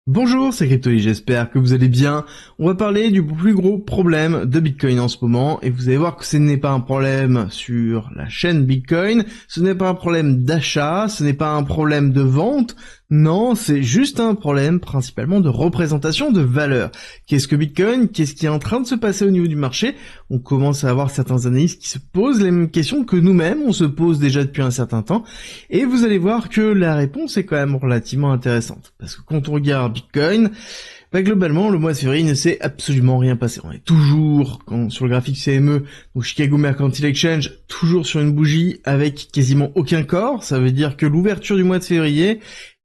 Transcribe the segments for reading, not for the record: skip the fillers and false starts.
Bonjour, c'est Cryptoly, j'espère que vous allez bien. On va parler du plus gros problème de Bitcoin en ce moment, et vous allez voir que ce n'est pas un problème sur la chaîne Bitcoin, ce n'est pas un problème d'achat, ce n'est pas un problème de vente, non, c'est juste un problème principalement de représentation de valeur. Qu'est-ce que Bitcoin? Qu'est-ce qui est en train de se passer au niveau du marché? On commence à avoir certains analystes qui se posent les mêmes questions que nous-mêmes, on se pose déjà depuis un certain temps, et vous allez voir que la réponse est quand même relativement intéressante. Parce que quand on regarde Bitcoin, globalement, le mois de février ne s'est absolument rien passé. On est toujours, sur le graphique CME, donc Chicago Mercantile Exchange, toujours sur une bougie avec quasiment aucun corps. Ça veut dire que l'ouverture du mois de février,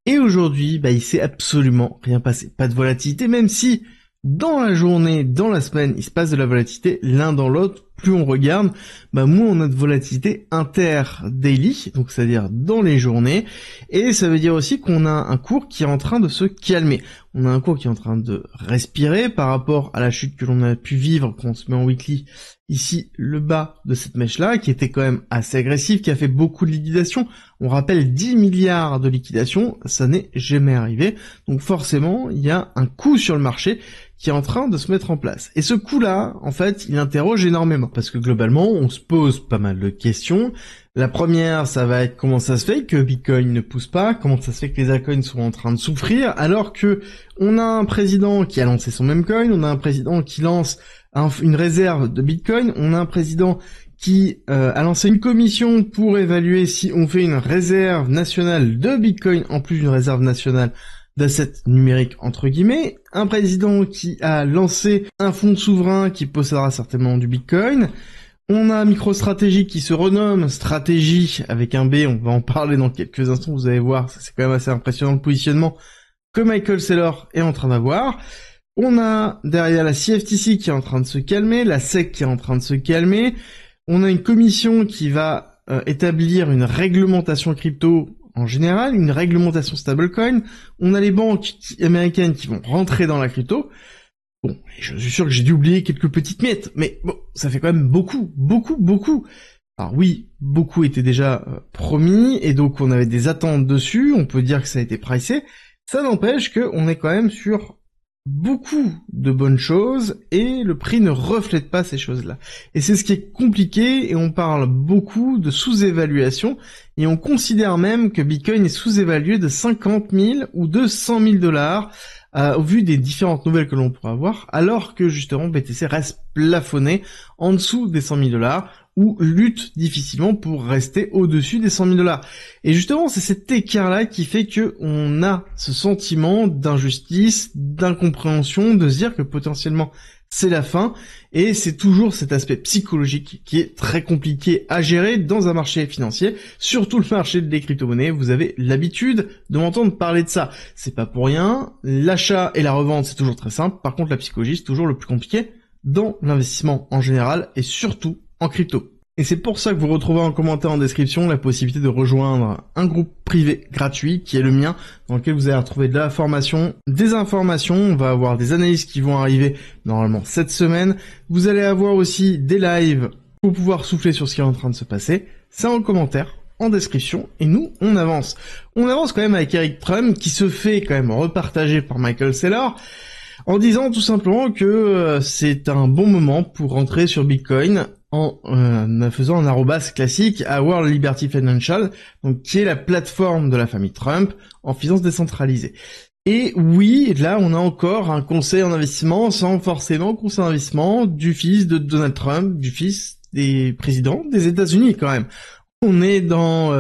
et aujourd'hui, il s'est absolument rien passé. Pas de volatilité, même si dans la journée, dans la semaine, il se passe de la volatilité l'un dans l'autre. Plus on regarde, moins on a de volatilité inter-daily, donc c'est-à-dire dans les journées, et ça veut dire aussi qu'on a un cours qui est en train de se calmer. On a un cours qui est en train de respirer par rapport à la chute que l'on a pu vivre quand on se met en weekly. Ici, le bas de cette mèche-là, qui était quand même assez agressif, qui a fait beaucoup de liquidations. On rappelle 10 milliards de liquidations, ça n'est jamais arrivé. Donc forcément, il y a un coup sur le marché qui est en train de se mettre en place. Et ce coup-là, en fait, il interroge énormément, parce que globalement, on se pose pas mal de questions. La première, ça va être comment ça se fait que Bitcoin ne pousse pas, comment ça se fait que les altcoins sont en train de souffrir, alors que on a un président qui a lancé son meme coin, on a un président qui lance une réserve de Bitcoin, on a un président qui a lancé une commission pour évaluer si on fait une réserve nationale de Bitcoin en plus d'une réserve nationale d'assets numériques entre guillemets, un président qui a lancé un fonds souverain qui possédera certainement du Bitcoin. On a MicroStrategy qui se renomme Stratégie avec un B, on va en parler dans quelques instants, vous allez voir, c'est quand même assez impressionnant le positionnement que Michael Saylor est en train d'avoir. On a derrière la CFTC qui est en train de se calmer, la SEC qui est en train de se calmer, on a une commission qui va établir une réglementation crypto en général, une réglementation stablecoin, on a les banques américaines qui vont rentrer dans la crypto. Bon, je suis sûr que j'ai dû oublier quelques petites miettes, mais bon, ça fait quand même beaucoup. Alors oui, beaucoup était déjà promis, et donc on avait des attentes dessus, on peut dire que ça a été pricé. Ça n'empêche qu'on est quand même sur beaucoup de bonnes choses, et le prix ne reflète pas ces choses-là. Et c'est ce qui est compliqué, et on parle beaucoup de sous-évaluation, et on considère même que Bitcoin est sous-évalué de 50 000 ou de 100 000 dollars, au vu des différentes nouvelles que l'on pourra avoir, alors que justement BTC reste plafonné en dessous des 100 000 dollars, ou lutte difficilement pour rester au-dessus des 100 000 dollars. Et justement, c'est cet écart-là qui fait que on a ce sentiment d'injustice, d'incompréhension, de se dire que potentiellement c'est la fin, et c'est toujours cet aspect psychologique qui est très compliqué à gérer dans un marché financier, surtout le marché des crypto-monnaies. Vous avez l'habitude de m'entendre parler de ça. C'est pas pour rien, l'achat et la revente c'est toujours très simple, par contre la psychologie c'est toujours le plus compliqué dans l'investissement en général, et surtout en crypto. Et c'est pour ça que vous retrouvez en commentaire en description la possibilité de rejoindre un groupe privé gratuit qui est le mien, dans lequel vous allez retrouver de la formation, des informations, on va avoir des analyses qui vont arriver normalement cette semaine, vous allez avoir aussi des lives pour pouvoir souffler sur ce qui est en train de se passer. C'est en commentaire, en description, et nous, on avance. On avance quand même avec Eric Trump, qui se fait quand même repartager par Michael Saylor, en disant tout simplement que c'est un bon moment pour rentrer sur Bitcoin en faisant un arrobas classique à World Liberty Financial, donc qui est la plateforme de la famille Trump en finance décentralisée. Et oui, là on a encore un conseil en investissement sans forcément conseil en investissement du fils de Donald Trump, du fils des présidents des États-Unis quand même. On est dans,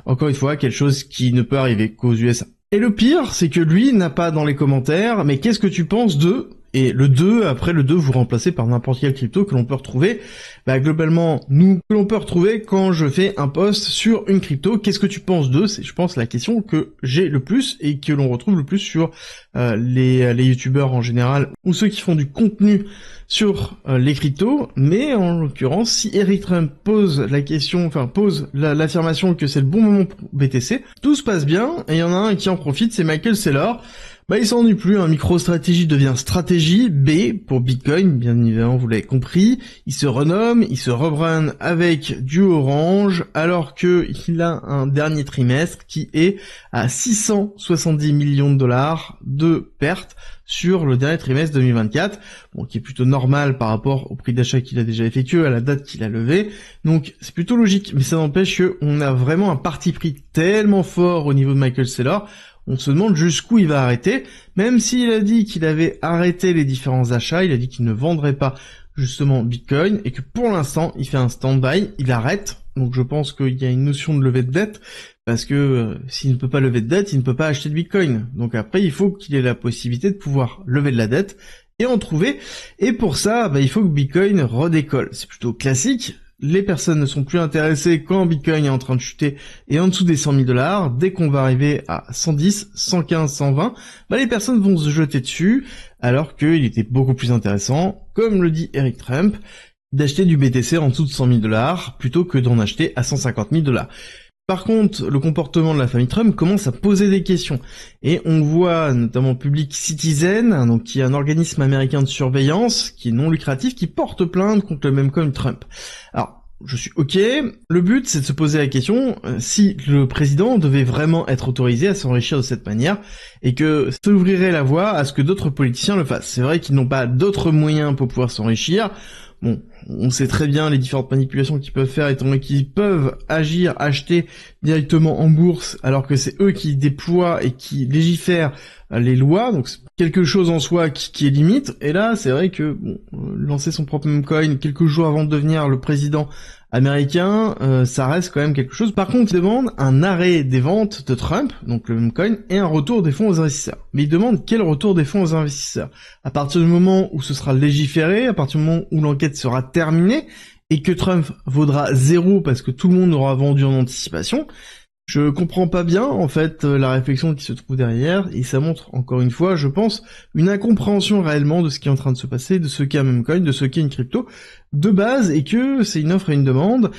encore une fois, quelque chose qui ne peut arriver qu'aux USA. Et le pire, c'est que lui n'a pas dans les commentaires, mais qu'est-ce que tu penses de... Et le 2, après le 2, vous remplacez par n'importe quel crypto que l'on peut retrouver. Globalement, nous, que l'on peut retrouver quand je fais un post sur une crypto. Qu'est-ce que tu penses d'eux? C'est, je pense, la question que j'ai le plus et que l'on retrouve le plus sur les youtubeurs en général, ou ceux qui font du contenu sur les cryptos. Mais en l'occurrence, si Eric Trump pose la question, enfin pose l'affirmation que c'est le bon moment pour BTC, tout se passe bien, et il y en a un qui en profite, c'est Michael Saylor. Bah, il s'ennuie plus, hein. MicroStrategy devient stratégie B pour Bitcoin, bien évidemment, vous l'avez compris. Il se renomme, il se rebrand avec du orange, alors que il a un dernier trimestre qui est à 670 millions de dollars de pertes sur le dernier trimestre 2024, bon, qui est plutôt normal par rapport au prix d'achat qu'il a déjà effectué, à la date qu'il a levé. Donc, c'est plutôt logique, mais ça n'empêche qu'on a vraiment un parti pris tellement fort au niveau de Michael Saylor. On se demande jusqu'où il va arrêter, même s'il a dit qu'il avait arrêté les différents achats, il a dit qu'il ne vendrait pas justement Bitcoin, et que pour l'instant, il fait un stand-by, il arrête. Donc je pense qu'il y a une notion de levée de dette, parce que s'il ne peut pas lever de dette, il ne peut pas acheter de Bitcoin. Donc après, il faut qu'il ait la possibilité de pouvoir lever de la dette et en trouver. Et pour ça, il faut que Bitcoin redécolle. C'est plutôt classique. Les personnes ne sont plus intéressées quand Bitcoin est en train de chuter et en dessous des 100 000 dollars. Dès qu'on va arriver à 110, 115, 120, les personnes vont se jeter dessus, alors qu'il était beaucoup plus intéressant, comme le dit Eric Trump, d'acheter du BTC en dessous de 100 000 dollars plutôt que d'en acheter à 150 000 dollars. Par contre, le comportement de la famille Trump commence à poser des questions. Et on voit notamment Public Citizen, donc qui est un organisme américain de surveillance, qui est non lucratif, qui porte plainte contre le même comme Trump. Alors, je suis ok. Le but, c'est de se poser la question si le président devait vraiment être autorisé à s'enrichir de cette manière, et que ça ouvrirait la voie à ce que d'autres politiciens le fassent. C'est vrai qu'ils n'ont pas d'autres moyens pour pouvoir s'enrichir. Bon, on sait très bien les différentes manipulations qu'ils peuvent faire, étant donné qu'ils peuvent agir, acheter directement en bourse, alors que c'est eux qui déploient et qui légifèrent les lois, donc c'est quelque chose en soi qui est limite. Et là, c'est vrai que lancer son propre coin quelques jours avant de devenir le président américain, ça reste quand même quelque chose. Par contre, il demande un arrêt des ventes de Trump, donc le même coin, et un retour des fonds aux investisseurs. Mais il demande quel retour des fonds aux investisseurs. À partir du moment où ce sera légiféré, à partir du moment où l'enquête sera terminée, et que Trump vaudra 0 parce que tout le monde aura vendu en anticipation, je comprends pas bien, en fait, la réflexion qui se trouve derrière, et ça montre, encore une fois, je pense, une incompréhension réellement de ce qui est en train de se passer, de ce qu'est un memecoin, de ce qu'est une crypto, de base, et que c'est une offre et une demande.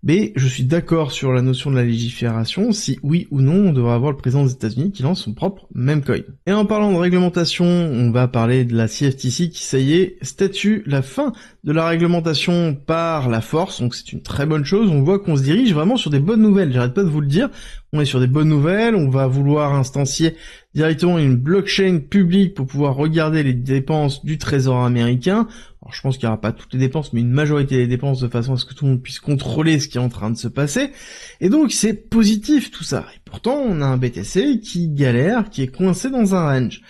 Mais je suis d'accord sur la notion de la légifération, si oui ou non on devrait avoir le président des États-Unis qui lance son propre memecoin. Et en parlant de réglementation, on va parler de la CFTC qui, ça y est, statue la fin de la réglementation par la force, donc c'est une très bonne chose. On voit qu'on se dirige vraiment sur des bonnes nouvelles, j'arrête pas de vous le dire, on est sur des bonnes nouvelles, on va vouloir instancier directement une blockchain publique pour pouvoir regarder les dépenses du trésor américain. Alors je pense qu'il n'y aura pas toutes les dépenses, mais une majorité des dépenses, de façon à ce que tout le monde puisse contrôler ce qui est en train de se passer. Et donc c'est positif tout ça. Et pourtant on a un BTC qui galère, qui est coincé dans un range.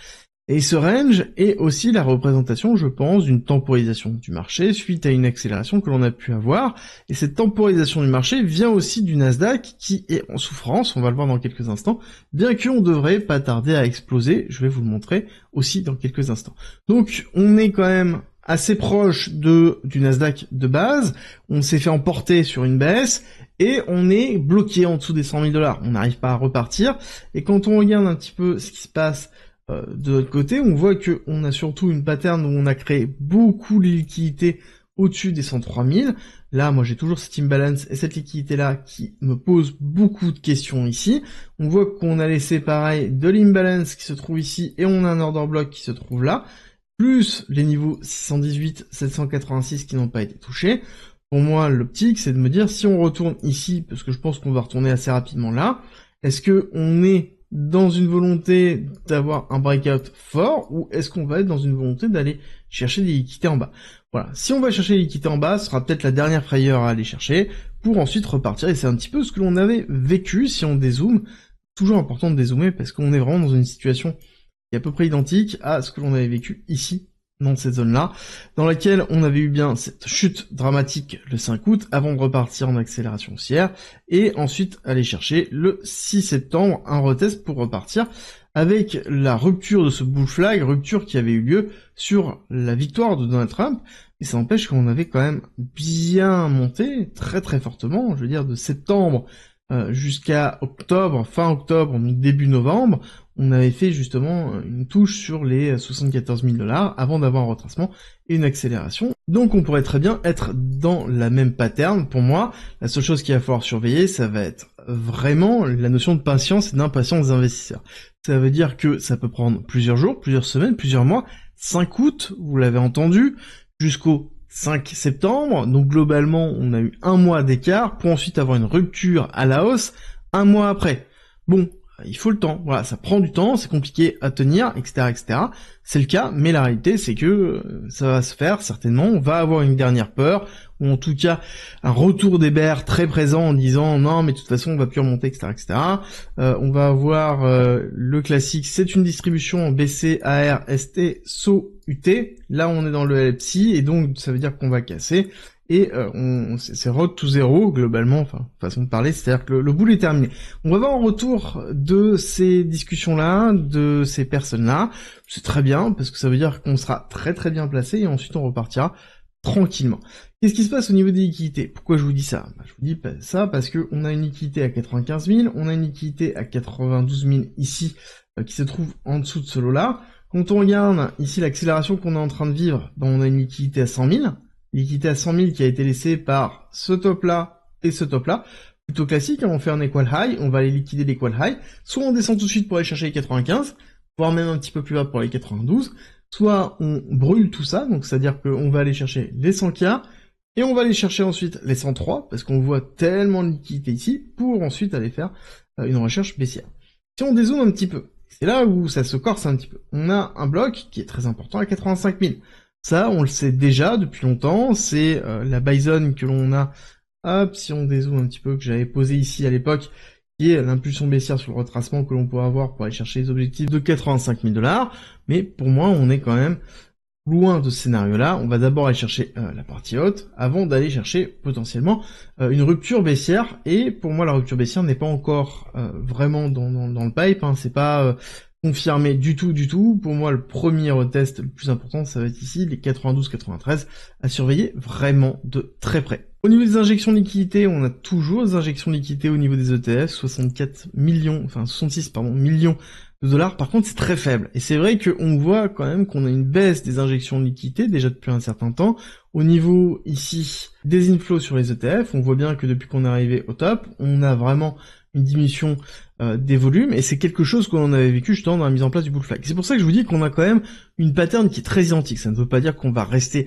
Et ce range est aussi la représentation, je pense, d'une temporisation du marché suite à une accélération que l'on a pu avoir. Et cette temporisation du marché vient aussi du Nasdaq qui est en souffrance, on va le voir dans quelques instants, bien qu'on devrait pas tarder à exploser, je vais vous le montrer aussi dans quelques instants. Donc on est quand même assez proche du Nasdaq de base, on s'est fait emporter sur une baisse, et on est bloqué en dessous des 100 000 dollars. On n'arrive pas à repartir, et quand on regarde un petit peu ce qui se passe de l'autre côté, on voit que on a surtout une pattern où on a créé beaucoup de liquidités au-dessus des 103 000. Là, moi j'ai toujours cette imbalance et cette liquidité-là qui me pose beaucoup de questions ici. On voit qu'on a laissé pareil de l'imbalance qui se trouve ici, et on a un order block qui se trouve là, plus les niveaux 618, 786 qui n'ont pas été touchés. Pour moi, l'optique, c'est de me dire, si on retourne ici, parce que je pense qu'on va retourner assez rapidement là, est-ce que on est dans une volonté d'avoir un breakout fort, ou est-ce qu'on va être dans une volonté d'aller chercher des liquidités en bas? Voilà, si on va chercher les liquidités en bas, ce sera peut-être la dernière frayeur à aller chercher, pour ensuite repartir, et c'est un petit peu ce que l'on avait vécu si on dézoome. Toujours important de dézoomer, parce qu'on est vraiment dans une situation qui est à peu près identique à ce que l'on avait vécu ici, dans cette zone-là, dans laquelle on avait eu bien cette chute dramatique le 5 août, avant de repartir en accélération haussière, et ensuite aller chercher le 6 septembre, un retest pour repartir, avec la rupture de ce bull flag, rupture qui avait eu lieu sur la victoire de Donald Trump, et ça n'empêche qu'on avait quand même bien monté, très très fortement, je veux dire de septembre jusqu'à octobre, fin octobre, début novembre, on avait fait justement une touche sur les 74 000 dollars avant d'avoir un retracement et une accélération. Donc on pourrait très bien être dans la même pattern. Pour moi, la seule chose qu'il va falloir surveiller, ça va être vraiment la notion de patience et d'impatience des investisseurs. Ça veut dire que ça peut prendre plusieurs jours, plusieurs semaines, plusieurs mois, 5 août, vous l'avez entendu, jusqu'au 5 septembre, donc globalement on a eu un mois d'écart pour ensuite avoir une rupture à la hausse un mois après. Bon, il faut le temps, voilà, ça prend du temps, c'est compliqué à tenir, etc., etc. C'est le cas, mais la réalité c'est que ça va se faire certainement, on va avoir une dernière peur, ou en tout cas un retour des bears très présent en disant non mais de toute façon on va plus remonter, etc., etc. On va avoir le classique, c'est une distribution en BC, AR, ST, SO, UT, là on est dans le LPC, et donc ça veut dire qu'on va casser, et c'est road to zero globalement, enfin façon de parler, c'est-à-dire que le boule est terminé. On va voir en retour de ces discussions-là, de ces personnes-là, c'est très bien, parce que ça veut dire qu'on sera très très bien placé, et ensuite on repartira tranquillement. Qu'est-ce qui se passe au niveau des liquidités? Pourquoi je vous dis ça? Je vous dis ça parce que on a une liquidité à 95 000, on a une liquidité à 92 000 ici, qui se trouve en dessous de ce lot-là. Quand on regarde ici l'accélération qu'on est en train de vivre, on a une liquidité à 100 000, liquidité à 100 000 qui a été laissée par ce top-là et ce top-là. Plutôt classique, on fait un equal high, on va aller liquider l'equal high, soit on descend tout de suite pour aller chercher les 95, voire même un petit peu plus bas pour les 92, soit on brûle tout ça, donc c'est-à-dire qu'on va aller chercher les 100K, et on va aller chercher ensuite les 103, parce qu'on voit tellement de liquidité ici, pour ensuite aller faire une recherche baissière. Si on dézoome un petit peu, c'est là où ça se corse un petit peu. On a un bloc qui est très important à 85 000. Ça, on le sait déjà depuis longtemps, c'est la buy zone que l'on a, hop, si on dézoome un petit peu, que j'avais posé ici à l'époque, qui est l'impulsion baissière sur le retracement que l'on peut avoir pour aller chercher les objectifs de 85 000 $. Mais pour moi, on est quand même loin de ce scénario-là. On va d'abord aller chercher la partie haute, avant d'aller chercher potentiellement une rupture baissière. Et pour moi, la rupture baissière n'est pas encore vraiment dans le pipe, hein. C'est pas confirmé du tout. Pour moi, le premier retest le plus important, ça va être ici, les 92-93, à surveiller vraiment de très près. Au niveau des injections de liquidité, on a toujours des injections de liquidité au niveau des ETF, 66 millions de dollars. Par contre, c'est très faible. Et c'est vrai qu'on voit quand même qu'on a une baisse des injections de liquidité, déjà depuis un certain temps. Au niveau, ici, des inflows sur les ETF, on voit bien que depuis qu'on est arrivé au top, on a vraiment une diminution des volumes, et c'est quelque chose qu'on avait vécu justement dans la mise en place du bull flag. C'est pour ça que je vous dis qu'on a quand même une pattern qui est très identique. Ça ne veut pas dire qu'on va rester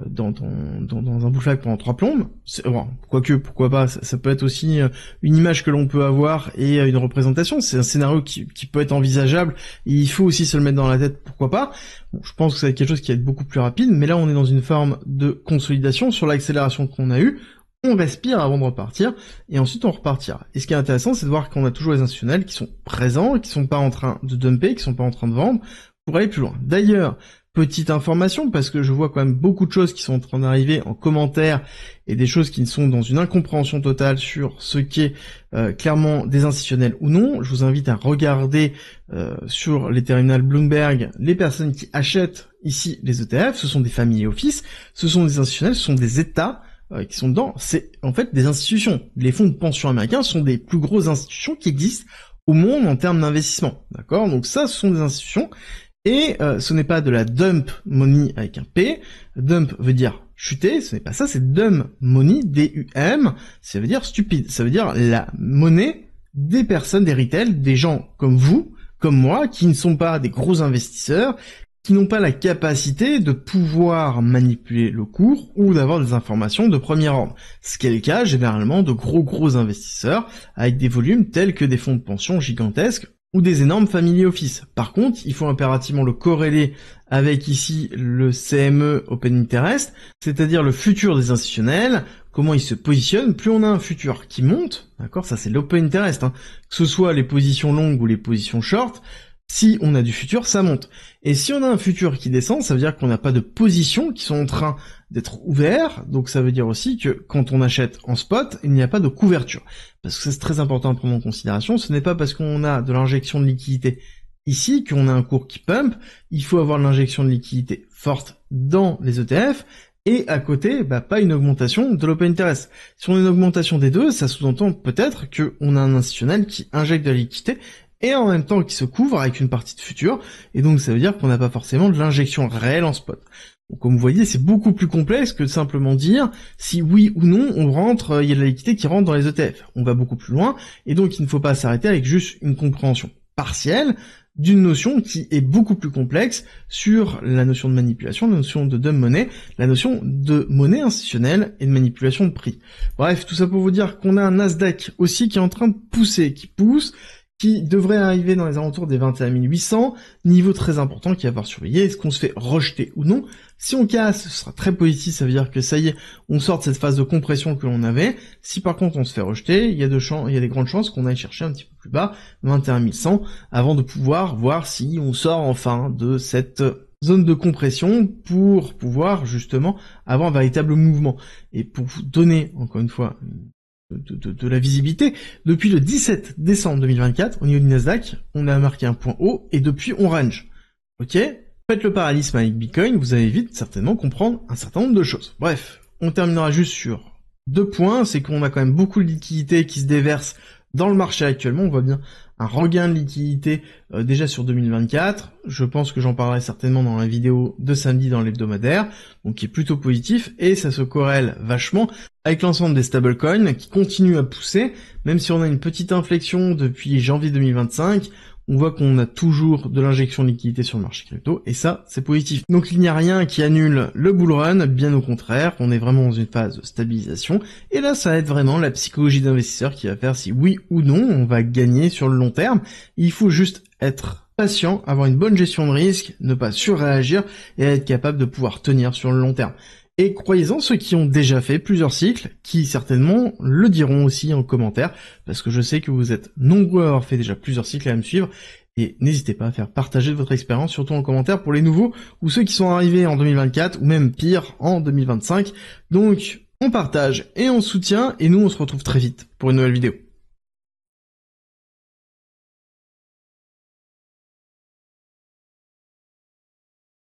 dans un bull flag pendant 3 plombes. Bon, quoique, pourquoi pas, ça peut être aussi une image que l'on peut avoir et une représentation. C'est un scénario qui peut être envisageable, et il faut aussi se le mettre dans la tête, pourquoi pas. Bon, je pense que ça va être quelque chose qui va être beaucoup plus rapide, mais là on est dans une forme de consolidation sur l'accélération qu'on a eue. On respire avant de repartir, et ensuite on repartira. Et ce qui est intéressant, c'est de voir qu'on a toujours les institutionnels qui sont présents, qui sont pas en train de dumper, qui sont pas en train de vendre, pour aller plus loin. D'ailleurs, petite information, parce que je vois quand même beaucoup de choses qui sont en train d'arriver en commentaire, et des choses qui sont dans une incompréhension totale sur ce qu'est clairement des institutionnels ou non. Je vous invite à regarder sur les terminals Bloomberg les personnes qui achètent ici les ETF. Ce sont des familles office, ce sont des institutionnels, ce sont des États qui sont dedans. C'est en fait des institutions. Les fonds de pension américains sont des plus grosses institutions qui existent au monde en termes d'investissement. D'accord? Donc ça, ce sont des institutions, et ce n'est pas de la dump money avec un P. Dump veut dire chuter, ce n'est pas ça, c'est dumb money, D-U-M, ça veut dire stupide, ça veut dire la monnaie des personnes, des retail, des gens comme vous, comme moi, qui ne sont pas des gros investisseurs, qui n'ont pas la capacité de pouvoir manipuler le cours ou d'avoir des informations de premier ordre. Ce qui est le cas généralement de gros investisseurs avec des volumes tels que des fonds de pension gigantesques ou des énormes family office. Par contre, il faut impérativement le corréler avec ici le CME Open Interest, c'est-à-dire le futur des institutionnels, comment ils se positionnent. Plus on a un futur qui monte, d'accord, ça c'est l'Open Interest, hein, que ce soit les positions longues ou les positions short, si on a du futur, ça monte. Et si on a un futur qui descend, ça veut dire qu'on n'a pas de positions qui sont en train d'être ouvertes, donc ça veut dire aussi que quand on achète en spot, il n'y a pas de couverture. Parce que ça, c'est très important à prendre en considération, ce n'est pas parce qu'on a de l'injection de liquidité ici qu'on a un cours qui pump, il faut avoir de l'injection de liquidité forte dans les ETF, et à côté, pas une augmentation de l'open interest. Si on a une augmentation des deux, ça sous-entend peut-être qu'on a un institutionnel qui injecte de la liquidité et en même temps qui se couvre avec une partie de futur, et donc ça veut dire qu'on n'a pas forcément de l'injection réelle en spot. Donc comme vous voyez, c'est beaucoup plus complexe que de simplement dire si oui ou non on rentre, il y a de la liquidité qui rentre dans les ETF. On va beaucoup plus loin, et donc il ne faut pas s'arrêter avec juste une compréhension partielle d'une notion qui est beaucoup plus complexe sur la notion de manipulation, la notion de dumb money, la notion de monnaie institutionnelle et de manipulation de prix. Bref, tout ça pour vous dire qu'on a un Nasdaq aussi qui est en train de pousser, qui devrait arriver dans les alentours des 21 800, niveau très important qui va falloir surveiller. Est-ce qu'on se fait rejeter ou non? Si on casse, ce sera très positif, ça veut dire que ça y est, on sort de cette phase de compression que l'on avait. Si par contre on se fait rejeter, il y a des grandes chances qu'on aille chercher un petit peu plus bas, 21 100, avant de pouvoir voir si on sort enfin de cette zone de compression pour pouvoir justement avoir un véritable mouvement. Et pour vous donner, encore une fois, de la visibilité, depuis le 17 décembre 2024, au niveau du Nasdaq, on a marqué un point haut, et depuis on range. Ok? Faites le parallélisme avec Bitcoin, vous allez vite certainement comprendre un certain nombre de choses. Bref, on terminera juste sur 2 points, c'est qu'on a quand même beaucoup de liquidités qui se déversent dans le marché actuellement, on voit bien un regain de liquidité déjà sur 2024, je pense que j'en parlerai certainement dans la vidéo de samedi dans l'hebdomadaire, donc qui est plutôt positif, et ça se corrèle vachement avec l'ensemble des stablecoins qui continuent à pousser, même si on a une petite inflexion depuis janvier 2025, on voit qu'on a toujours de l'injection de liquidité sur le marché crypto, et ça, c'est positif. Donc il n'y a rien qui annule le bull run, bien au contraire, on est vraiment dans une phase de stabilisation, et là ça va être vraiment la psychologie d'investisseur qui va faire si oui ou non on va gagner sur le long terme. Il faut juste être patient, avoir une bonne gestion de risque, ne pas surréagir, et être capable de pouvoir tenir sur le long terme. Et croyez-en, ceux qui ont déjà fait plusieurs cycles, qui certainement le diront aussi en commentaire, parce que je sais que vous êtes nombreux à avoir fait déjà plusieurs cycles à me suivre, et n'hésitez pas à faire partager votre expérience, surtout en commentaire pour les nouveaux, ou ceux qui sont arrivés en 2024, ou même pire, en 2025. Donc, on partage et on soutient, et nous on se retrouve très vite pour une nouvelle vidéo.